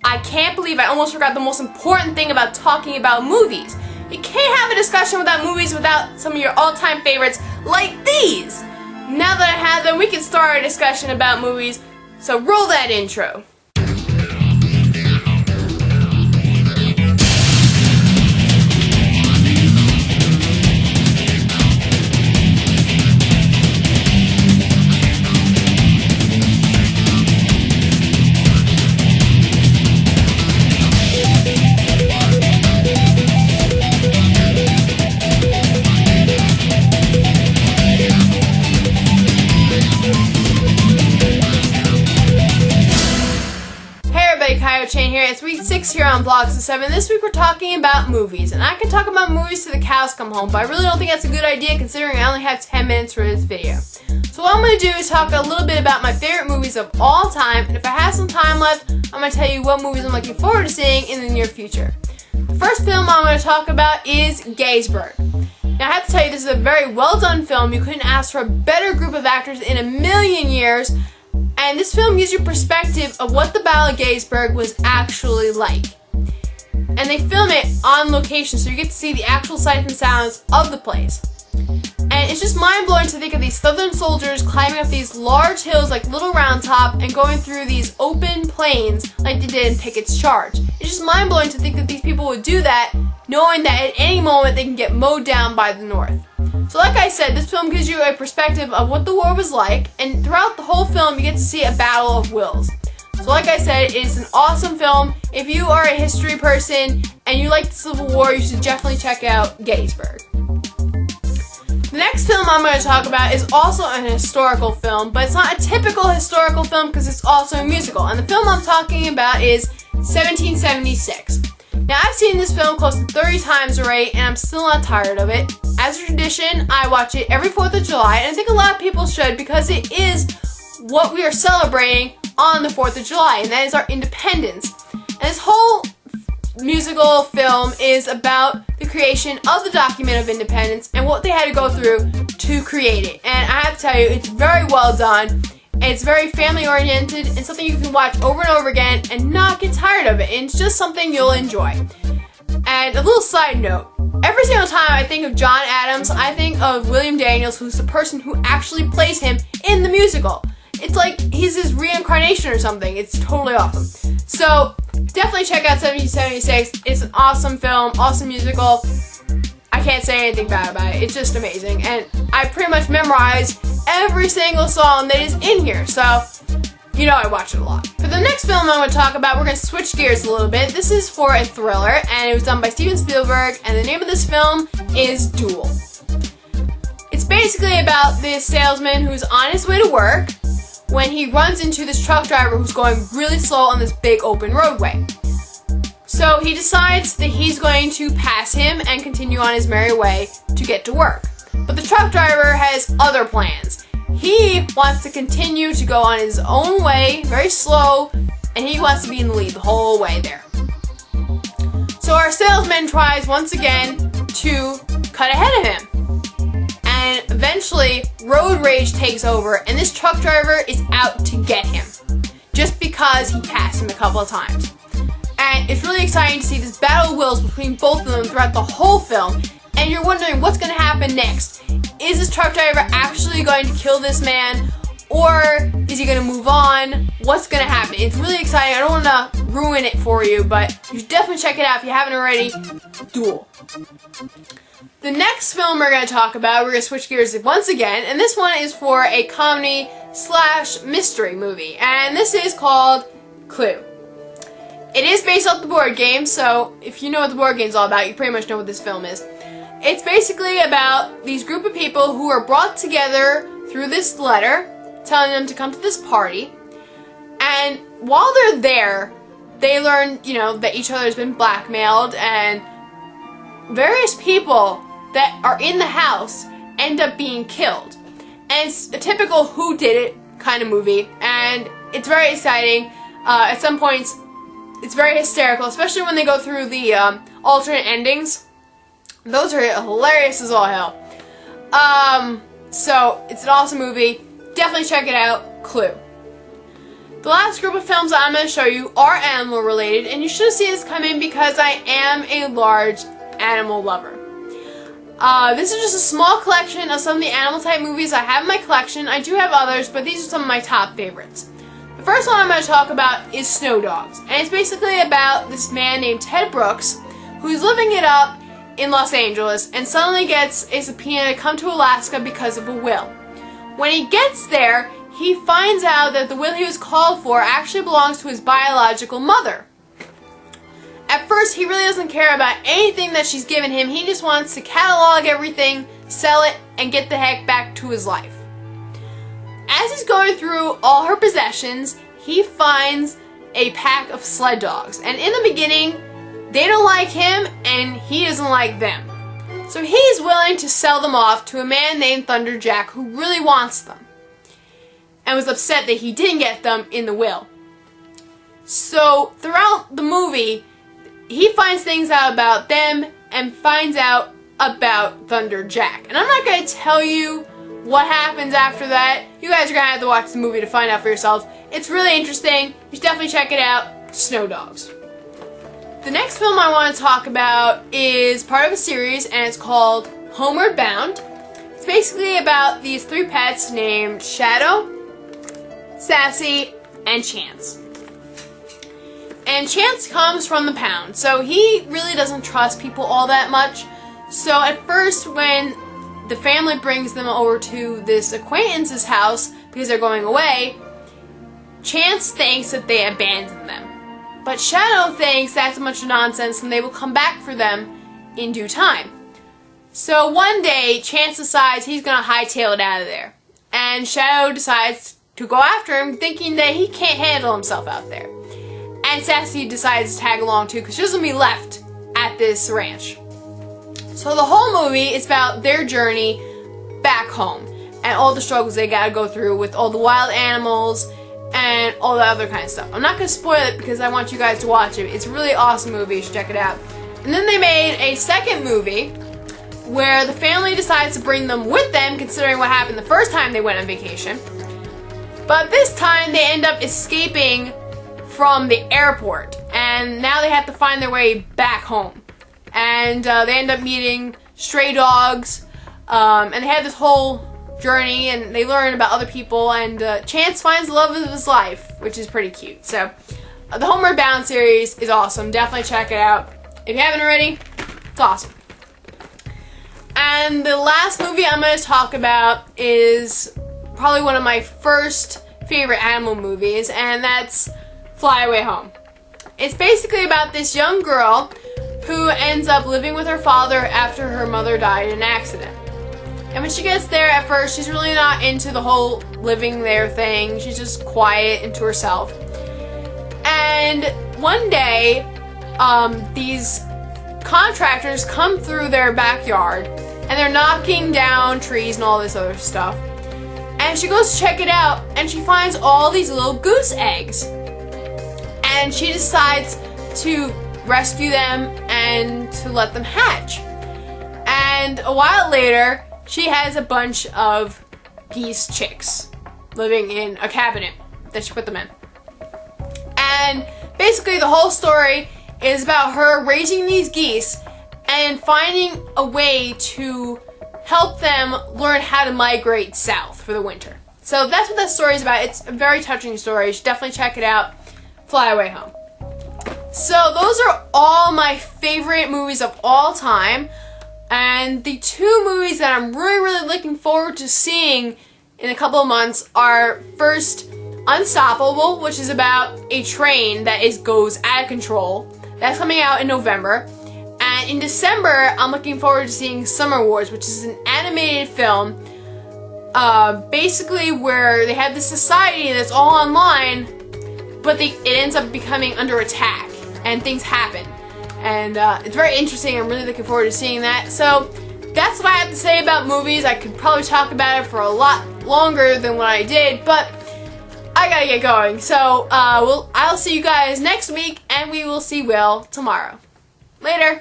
I can't believe I almost forgot the most important thing about talking about movies. You can't have a discussion without movies without some of your all-time favorites like these. Now that I have them, we can start our discussion about movies, so roll that intro. Kio-chan here. It's week 6 here on VlogsOfSeven. This week we're talking about movies, and I can talk about movies till the cows come home, but I really don't think that's a good idea considering I only have 10 minutes for this video. So what I'm going to do is talk a little bit about my favorite movies of all time, and if I have some time left, I'm going to tell you what movies I'm looking forward to seeing in the near future. The first film I'm going to talk about is Gettysburg. Now I have to tell you, this is a very well done film. You couldn't ask for a better group of actors in a million years. And this film gives you perspective of what the Battle of Gettysburg was actually like. And they film it on location, so you get to see the actual sights and sounds of the place. And it's just mind-blowing to think of these Southern soldiers climbing up these large hills like Little Round Top and going through these open plains like they did in Pickett's Charge. It's just mind-blowing to think that these people would do that, knowing that at any moment they can get mowed down by the North. So like I said, this film gives you a perspective of what the war was like, and throughout the whole film you get to see a battle of wills. So like I said, it's an awesome film. If you are a history person and you like the Civil War, you should definitely check out Gettysburg. The next film I'm going to talk about is also an historical film, but it's not a typical historical film because it's also a musical. And the film I'm talking about is 1776. Now, I've seen this film close to 30 times already, and I'm still not tired of it. As a tradition, I watch it every 4th of July, and I think a lot of people should because it is what we are celebrating on the 4th of July, and that is our independence. And this whole musical film is about the creation of the document of independence and what they had to go through to create it. And I have to tell you, it's very well done. It's very family-oriented and something you can watch over and over again and not get tired of it. And it's just something you'll enjoy. And a little side note, every single time I think of John Adams, I think of William Daniels, who's the person who actually plays him in the musical. It's like he's his reincarnation or something. It's totally awesome. So definitely check out 1776. It's an awesome film, awesome musical. I can't say anything bad about it. It's just amazing. And I pretty much memorized every single song that is in here. So, you know I watch it a lot. For the next film I'm going to talk about, we're going to switch gears a little bit. This is for a thriller, and it was done by Steven Spielberg, and the name of this film is Duel. It's basically about this salesman who's on his way to work when he runs into this truck driver who's going really slow on this big open roadway. So he decides that he's going to pass him and continue on his merry way to get to work. But the truck driver has other plans. He wants to continue to go on his own way, very slow, and he wants to be in the lead the whole way there. So our salesman tries once again to cut ahead of him. And eventually, road rage takes over, and this truck driver is out to get him. Just because he passed him a couple of times. And it's really exciting to see this battle of wills between both of them throughout the whole film. And you're wondering what's going to happen next. Is this truck driver actually going to kill this man? Or is he going to move on? What's going to happen? It's really exciting. I don't want to ruin it for you, but you should definitely check it out if you haven't already. Duel. The next film we're going to talk about, we're going to switch gears once again. And this one is for a comedy / mystery movie. And this is called Clue. It is based off the board game, so if you know what the board game is all about, you pretty much know what this film is. It's basically about these group of people who are brought together through this letter telling them to come to this party. And while they're there, they learn, that each other has been blackmailed, and various people that are in the house end up being killed. And it's a typical whodunit kind of movie, and it's very exciting. At some points, it's very hysterical, especially when they go through the alternate endings. Those are hilarious as all hell. So, it's an awesome movie. Definitely check it out. Clue. The last group of films that I'm going to show you are animal related, and you should have seen this coming because I am a large animal lover. This is just a small collection of some of the animal type movies I have in my collection. I do have others, but these are some of my top favorites. The first one I'm going to talk about is Snow Dogs, and it's basically about this man named Ted Brooks who's living it up in Los Angeles and suddenly gets a subpoena to come to Alaska because of a will. When he gets there, he finds out that the will he was called for actually belongs to his biological mother. At first, he really doesn't care about anything that she's given him. He just wants to catalog everything, sell it, and get the heck back to his life. As he's going through all her possessions, he finds a pack of sled dogs. And in the beginning, they don't like him, and he doesn't like them. So he's willing to sell them off to a man named Thunderjack who really wants them, and was upset that he didn't get them in the will. So throughout the movie, he finds things out about them and finds out about Thunderjack. And I'm not going to tell you what happens after that. You guys are going to have to watch the movie to find out for yourselves. It's really interesting. You should definitely check it out. Snow Dogs. The next film I want to talk about is part of a series, and it's called Homeward Bound. It's basically about these three pets named Shadow, Sassy, and Chance. And Chance comes from the pound, so he really doesn't trust people all that much. So at first, when the family brings them over to this acquaintance's house because they're going away, Chance thinks that they abandoned them. But Shadow thinks that's a bunch of nonsense and they will come back for them in due time. So one day, Chance decides he's going to hightail it out of there. And Shadow decides to go after him, thinking that he can't handle himself out there. And Sassy decides to tag along too, because she doesn't be left at this ranch. So the whole movie is about their journey back home, and all the struggles they gotta go through with all the wild animals, and all the other kind of stuff. I'm not going to spoil it because I want you guys to watch it. It's a really awesome movie. You should check it out. And then they made a second movie where the family decides to bring them with them, considering what happened the first time they went on vacation. But this time they end up escaping from the airport, and now they have to find their way back home. And they end up meeting stray dogs, and they have this whole journey, and they learn about other people, and Chance finds the love of his life, which is pretty cute. So the Homeward Bound series is awesome. Definitely check it out. If you haven't already, it's awesome. And the last movie I'm going to talk about is probably one of my first favorite animal movies, and that's Fly Away Home. It's basically about this young girl who ends up living with her father after her mother died in an accident. And when she gets there, at first, she's really not into the whole living there thing. She's just quiet and to herself. And one day, these contractors come through their backyard, and they're knocking down trees and all this other stuff. And she goes to check it out, and she finds all these little goose eggs. And she decides to rescue them and to let them hatch. And a while later, she has a bunch of geese chicks living in a cabinet that she put them in. And basically the whole story is about her raising these geese and finding a way to help them learn how to migrate south for the winter. So that's what that story is about. It's a very touching story. You should definitely check it out. Fly Away Home. So those are all my favorite movies of all time. And the two movies that I'm really looking forward to seeing in a couple of months are, first, Unstoppable, which is about a train that goes out of control. That's coming out in November. And in December, I'm looking forward to seeing Summer Wars, which is an animated film, basically where they have this society that's all online, but it ends up becoming under attack, and things happen. And it's very interesting. I'm really looking forward to seeing that. So that's what I have to say about movies. I could probably talk about it for a lot longer than what I did, but I gotta get going. So I'll see you guys next week, and we will see Will tomorrow. Later.